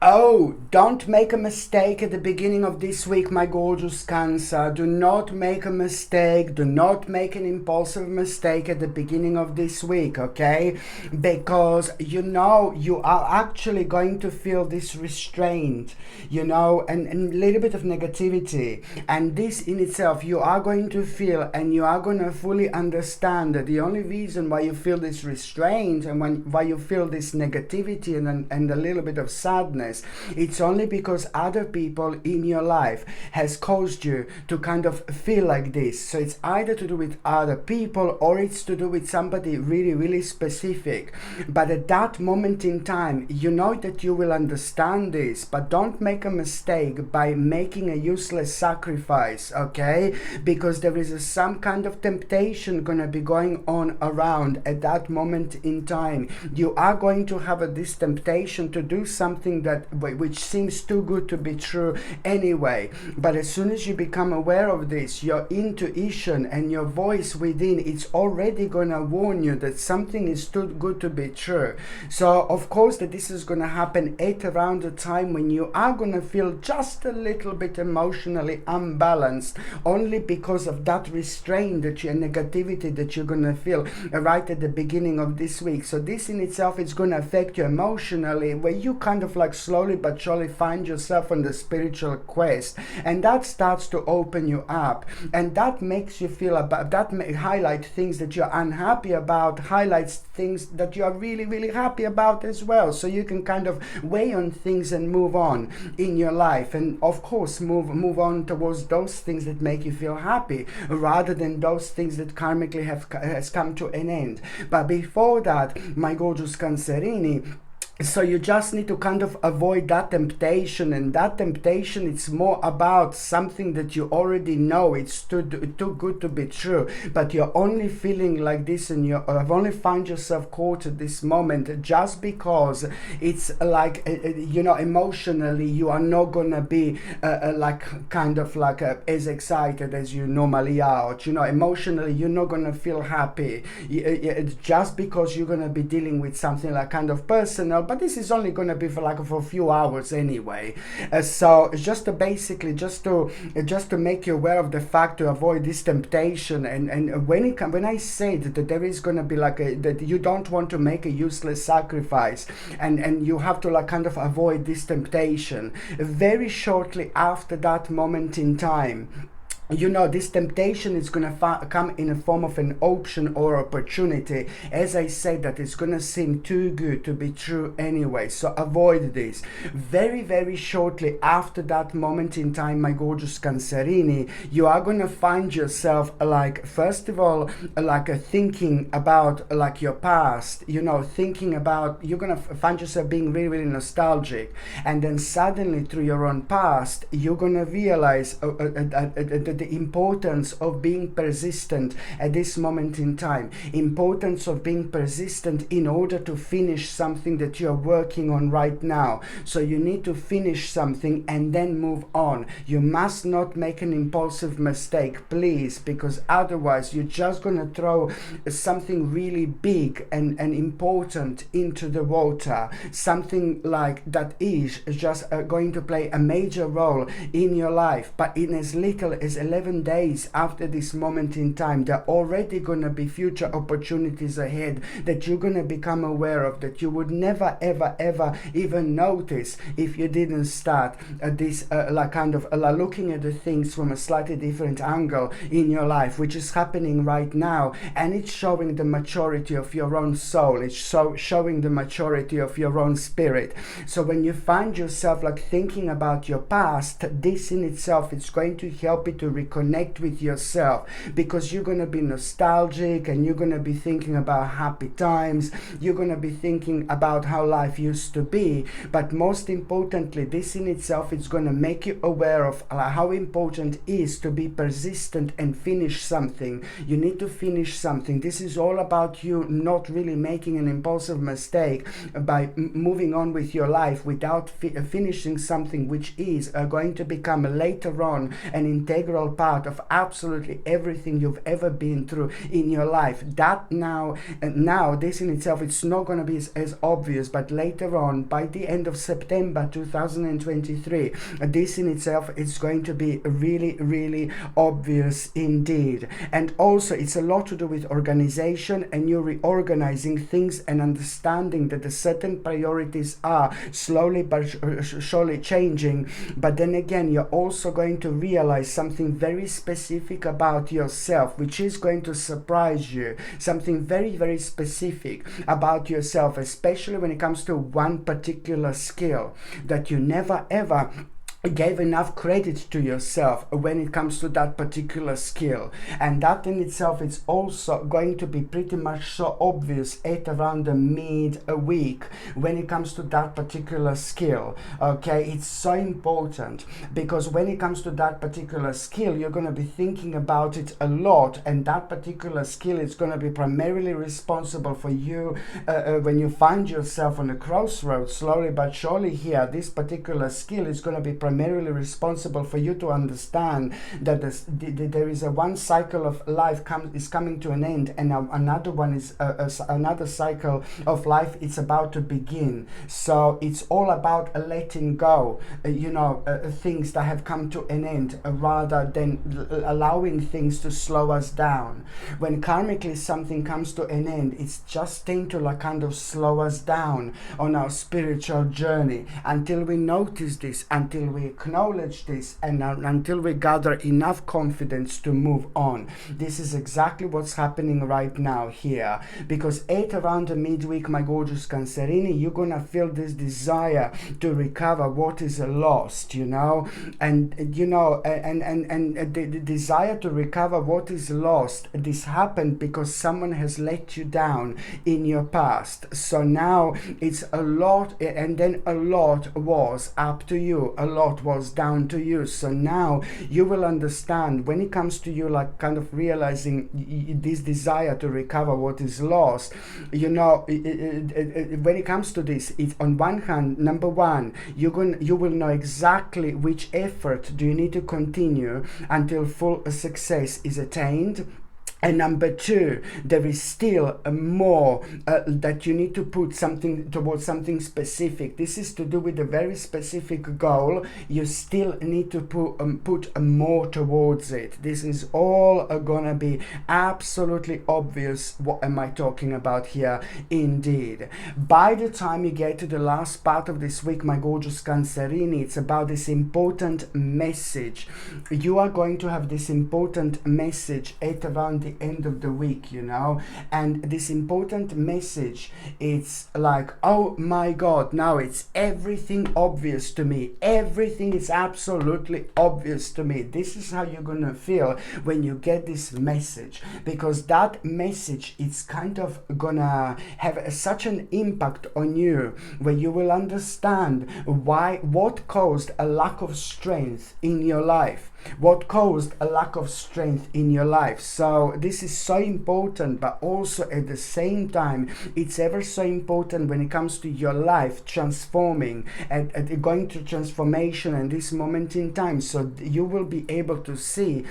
Oh, don't make a mistake at the beginning of this week, my gorgeous Cancer. Do not make a mistake. Do not make an impulsive mistake at the beginning of this week, okay? Because you are actually going to feel this restraint, and a little bit of negativity. And this in itself, you are going to feel and you are going to fully understand that the only reason why you feel this restraint and why you feel this negativity and a little bit of sadness, it's only because other people in your life has caused you to kind of feel like this. So it's either to do with other people or it's to do with somebody really, really specific. But at that moment in time, you know that you will understand this, but don't make a mistake by making a useless sacrifice, okay? Because there is some kind of temptation gonna be going on around at that moment in time. You are going to have this temptation to do something which seems too good to be true anyway. But as soon as you become aware of this, your intuition and your voice within, it's already gonna warn you that something is too good to be true. So of course that this is gonna happen at around the time when you are gonna feel just a little bit emotionally unbalanced, only because of that restraint that your negativity that you're gonna feel right at the beginning of this week. So this in itself is gonna affect you emotionally, where you kind of like slowly but surely find yourself on the spiritual quest, and that starts to open you up, and that makes you feel about that highlight things that you're unhappy about, highlights things that you are really, really happy about as well, so you can kind of weigh on things and move on in your life, and of course move on towards those things that make you feel happy rather than those things that karmically has come to an end. But before that, my gorgeous Cancerini, so you just need to kind of avoid that temptation, and that temptation, it's more about something that you already know it's too good to be true, but you're only feeling like this, and you have only found yourself caught at this moment just because it's like emotionally you are not gonna be like kind of like as excited as you normally are. Emotionally you're not gonna feel happy just because you're gonna be dealing with something like kind of personal, but this is only going to be for a few hours anyway. So just to basically just to make you aware of the fact, to avoid this temptation, and when I said that there is going to be that you don't want to make a useless sacrifice, and you have to kind of avoid this temptation, very shortly after that moment in time, this temptation is going to come in a form of an option or opportunity. As I said, that it's going to seem too good to be true anyway, so avoid this. Very, very shortly after that moment in time, my gorgeous Cancerini, you are going to find yourself first of all, thinking about your past, thinking about, you're going to find yourself being really, really nostalgic, and then suddenly through your own past, you're going to realize the importance of being persistent at this moment in time, importance of being persistent in order to finish something that you're working on right now. So you need to finish something and then move on. You must not make an impulsive mistake, please, because otherwise you're just going to throw something really big and important into the water, something like that is just going to play a major role in your life, but in as little as 11 days after this moment in time, there are already going to be future opportunities ahead that you're going to become aware of, that you would never ever even notice if you didn't start this looking at the things from a slightly different angle in your life, which is happening right now, and it's showing the maturity of your own soul. It's showing the maturity of your own spirit. So when you find yourself thinking about your past, this in itself is going to help you to reconnect with yourself, because you're going to be nostalgic and you're going to be thinking about happy times, you're going to be thinking about how life used to be, but most importantly, this in itself is going to make you aware of how important it is to be persistent and finish something. You need to finish something. This is all about you not really making an impulsive mistake by moving on with your life without finishing something which is going to become later on an integral integral part of absolutely everything you've ever been through in your life. That now this in itself, it's not going to be as obvious, but later on, by the end of September 2023, this in itself is going to be really, really obvious indeed. And also, it's a lot to do with organization, and you're reorganizing things and understanding that the certain priorities are slowly but surely changing. But then again, you're also going to realize something very specific about yourself, which is going to surprise you. Something very, very specific about yourself, especially when it comes to one particular skill that you never ever gave enough credit to yourself when it comes to that particular skill. And that in itself is also going to be pretty much so obvious at around the mid-week when it comes to that particular skill. Okay, it's so important, because when it comes to that particular skill, you're going to be thinking about it a lot, and that particular skill is going to be primarily responsible for you when you find yourself on a crossroads. Slowly but surely here, this particular skill is going to be primarily responsible for you to understand that there is a one cycle of life is coming to an end, and another one is another cycle of life it's about to begin. So it's all about letting go, things that have come to an end, rather than allowing things to slow us down. When karmically something comes to an end, it's just going to kind of slow us down on our spiritual journey until we notice this, until we acknowledge this, and until we gather enough confidence to move on. This is exactly what's happening right now here, because at around the midweek, my gorgeous Cancerini, you're gonna feel this desire to recover what is lost, and the desire to recover what is lost. This happened because someone has let you down in your past. So now it's a lot, and then a lot was up to you, a lot was down to you. So now you will understand when it comes to you, kind of realizing this desire to recover what is lost. When it comes to this, it's on one hand, number one, you will know exactly which effort do you need to continue until full success is attained. And number two, there is still more that you need to put something towards something specific. This is to do with a very specific goal. You still need to put more towards it. This is all gonna be absolutely obvious. What am I talking about here? Indeed. By the time you get to the last part of this week, my gorgeous Cancerini, it's about this important message. You are going to have this important message at around the end of the week, and this important message, it's like, oh my God, now it's everything obvious to me. Everything is absolutely obvious to me. This is how you're gonna feel when you get this message, because that message, it's kind of gonna have such an impact on you, where you will understand what caused a lack of strength in your life. What caused a lack of strength in your life. So this is so important, but also at the same time, it's ever so important when it comes to your life transforming and going through transformation in this moment in time. So you will be able to see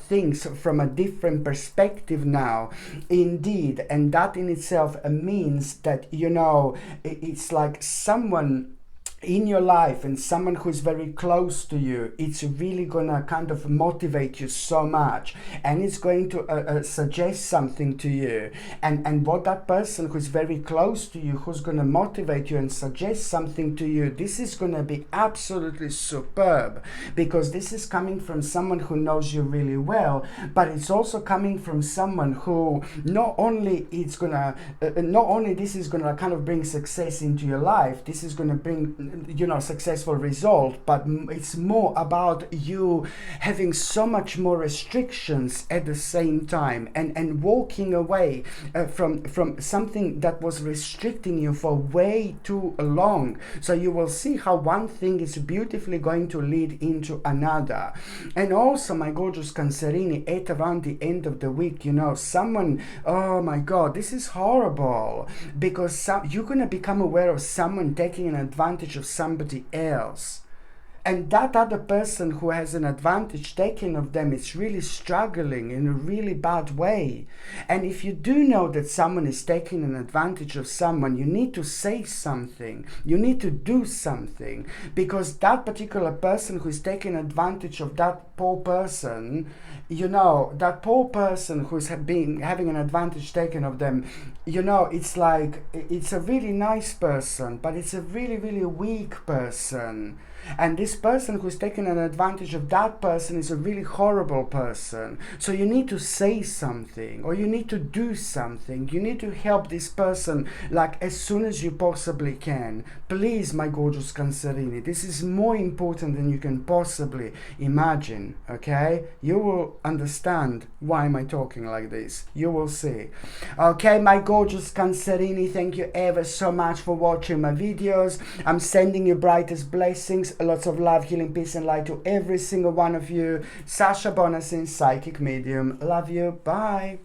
things from a different perspective now. Indeed. And that in itself means that, it's like someone in your life, and someone who's very close to you, it's really gonna kind of motivate you so much, and it's going to suggest something to you, and what that person who's very close to you, who's gonna motivate you and suggest something to you, this is gonna be absolutely superb, because this is coming from someone who knows you really well, but it's also coming from someone who not only this is gonna kind of bring success into your life, this is gonna bring successful result, but it's more about you having so much more restrictions at the same time, and walking away from something that was restricting you for way too long. So you will see how one thing is beautifully going to lead into another. And also, my gorgeous Cancerini, at around the end of the week, someone, oh my God, this is horrible, because you're going to become aware of someone taking an advantage of somebody else. And that other person who has an advantage taken of them is really struggling in a really bad way. And if you do know that someone is taking an advantage of someone, you need to say something. You need to do something. Because that particular person who is taking advantage of that poor person, you know, that poor person who's having an advantage taken of them, you know, it's like, it's a really nice person, but it's a really, really weak person. And this person who's taking an advantage of that person is a really horrible person. So you need to say something, or you need to do something. You need to help this person like as soon as you possibly can. Please, my gorgeous Cancerini, this is more important than you can possibly imagine, okay? You will understand why am I talking like this. You will see. Okay, my gorgeous Cancerini, thank you ever so much for watching my videos. I'm sending you brightest blessings. Lots of love, healing, peace and light to every single one of you. Sasha Bonasin, psychic medium. Love you. Bye.